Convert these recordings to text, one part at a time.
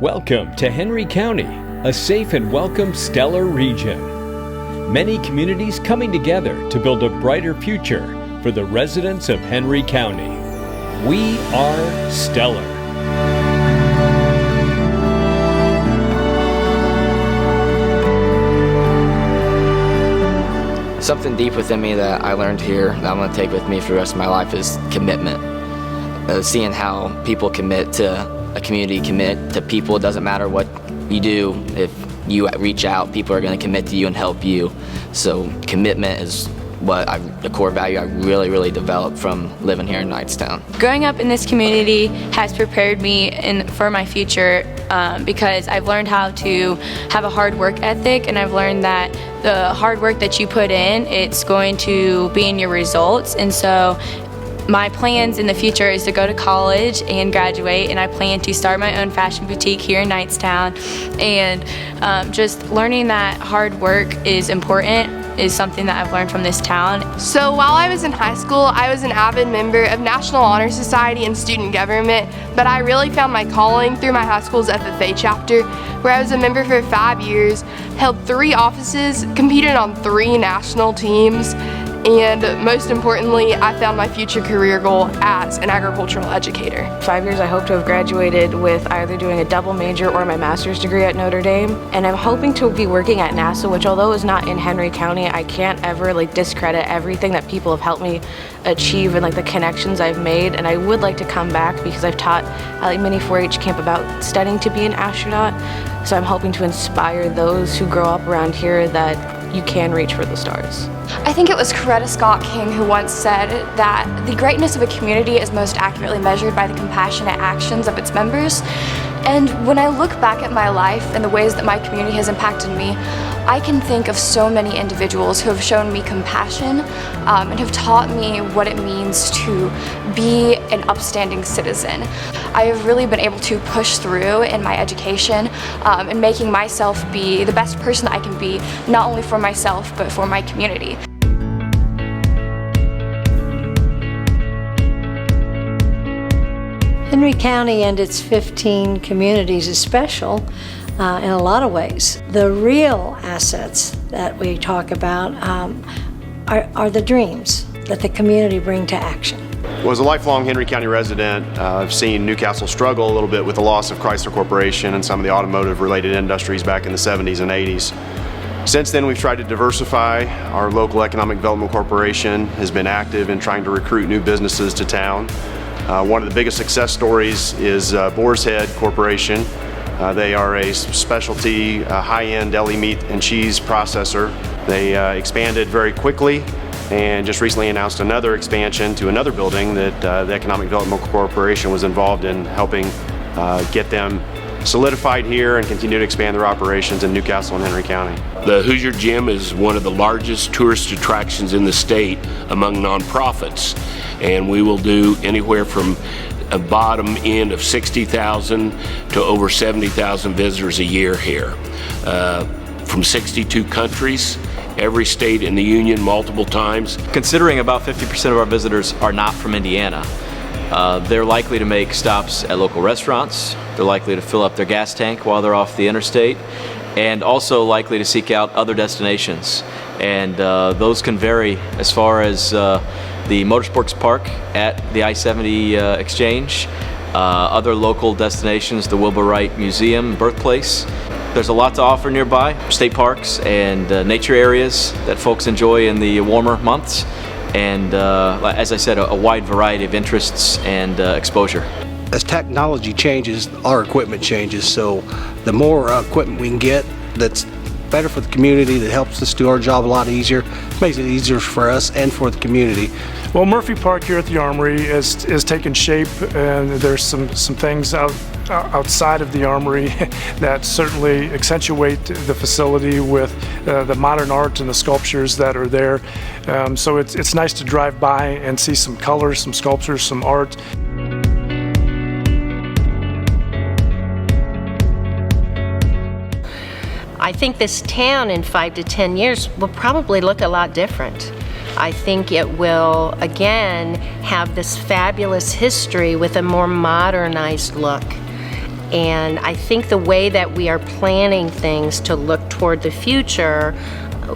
Welcome to Henry County, a safe and welcome stellar region. Many communities coming together to build a brighter future for the residents of Henry County. We are stellar. Something deep within me that I learned here that I'm going to take with me for the rest of my life is commitment. Seeing how people commit to a community, commit to people. It doesn't matter what you do. If you reach out, people are going to commit to you and help you. So commitment is the core value I really developed from living here in Knightstown. Growing up in this community has prepared me for my future because I've learned how to have a hard work ethic, and I've learned that the hard work that you put in, it's going to be in your results. And so my plans in the future is to go to college and graduate, and I plan to start my own fashion boutique here in Knightstown. And just learning that hard work is important is something that I've learned from this town. So while I was in high school, I was an avid member of National Honor Society and student government, but I really found my calling through my high school's FFA chapter, where I was a member for 5 years, held 3 offices, competed on 3 national teams, and most importantly, I found my future career goal as an agricultural educator. 5 years I hope to have graduated with either doing a double major or my master's degree at Notre Dame. And I'm hoping to be working at NASA, which although is not in Henry County, I can't ever discredit everything that people have helped me achieve and the connections I've made. And I would like to come back because I've taught at mini 4-H camp about studying to be an astronaut. So I'm hoping to inspire those who grow up around here that you can reach for the stars. I think it was Coretta Scott King who once said that the greatness of a community is most accurately measured by the compassionate actions of its members. And when I look back at my life and the ways that my community has impacted me, I can think of so many individuals who have shown me compassion and have taught me what it means to be an upstanding citizen. I have really been able to push through in my education and making myself be the best person that I can be, not only for myself, but for my community. Henry County and its 15 communities is special in a lot of ways. The real assets that we talk about are the dreams that the community bring to action. Well, as a lifelong Henry County resident, I've seen Newcastle struggle a little bit with the loss of Chrysler Corporation and some of the automotive-related industries back in the 70s and 80s. Since then, we've tried to diversify. Our local Economic Development Corporation has been active in trying to recruit new businesses to town. One of the biggest success stories is Boar's Head Corporation. They are a specialty high-end deli meat and cheese processor. They expanded very quickly and just recently announced another expansion to another building that the Economic Development Corporation was involved in helping get them solidified here and continue to expand their operations in Newcastle and Henry County. The Hoosier Gym is one of the largest tourist attractions in the state among nonprofits, and we will do anywhere from a bottom end of 60,000 to over 70,000 visitors a year here. From 62 countries, every state in the union multiple times. Considering about 50% of our visitors are not from Indiana, they're likely to make stops at local restaurants, they're likely to fill up their gas tank while they're off the interstate, and also likely to seek out other destinations. And those can vary as far as the Motorsports Park at the I-70 exchange, other local destinations, the Wilbur Wright Museum, birthplace. There's a lot to offer nearby, state parks and nature areas that folks enjoy in the warmer months. And as I said, a wide variety of interests and exposure. As technology changes, our equipment changes, so the more equipment we can get that's better for the community, that helps us do our job a lot easier, makes it easier for us and for the community. Well, Murphy Park here at the Armory is taking shape, and there's some things outside of the Armory that certainly accentuate the facility with the modern art and the sculptures that are there. So it's nice to drive by and see some colors, some sculptures, some art. I think this town in 5 to 10 years will probably look a lot different. I think it will, again, have this fabulous history with a more modernized look. And I think the way that we are planning things to look toward the future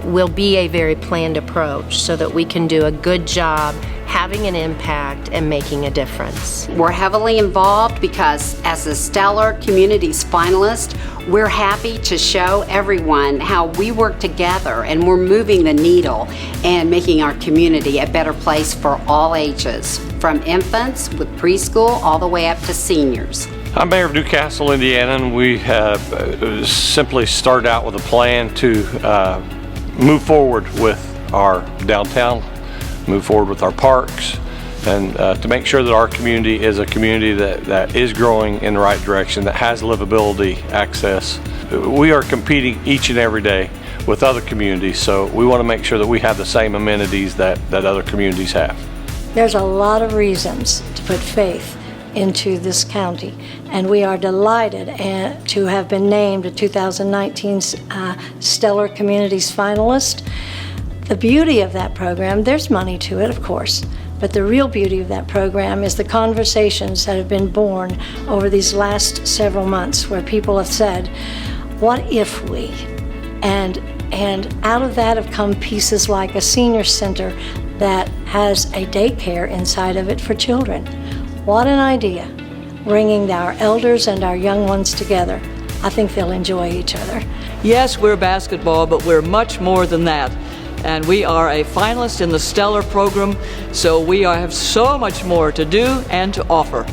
will be a very planned approach so that we can do a good job having an impact and making a difference. We're heavily involved because as a Stellar Communities finalist, we're happy to show everyone how we work together and we're moving the needle and making our community a better place for all ages, from infants with preschool all the way up to seniors. I'm Mayor of New Castle, Indiana, and we have simply started out with a plan to move forward with our downtown, move forward with our parks, and to make sure that our community is a community that is growing in the right direction, that has livability access. We are competing each and every day with other communities, so we want to make sure that we have the same amenities that other communities have. There's a lot of reasons to put faith into this county, and we are delighted to have been named a 2019 Stellar Communities finalist. The beauty of that program, there's money to it, of course, but the real beauty of that program is the conversations that have been born over these last several months, where people have said, what if we? And out of that have come pieces like a senior center that has a daycare inside of it for children. What an idea, bringing our elders and our young ones together. I think they'll enjoy each other. Yes, we're basketball, but we're much more than that. And we are a finalist in the Stellar program, so we have so much more to do and to offer.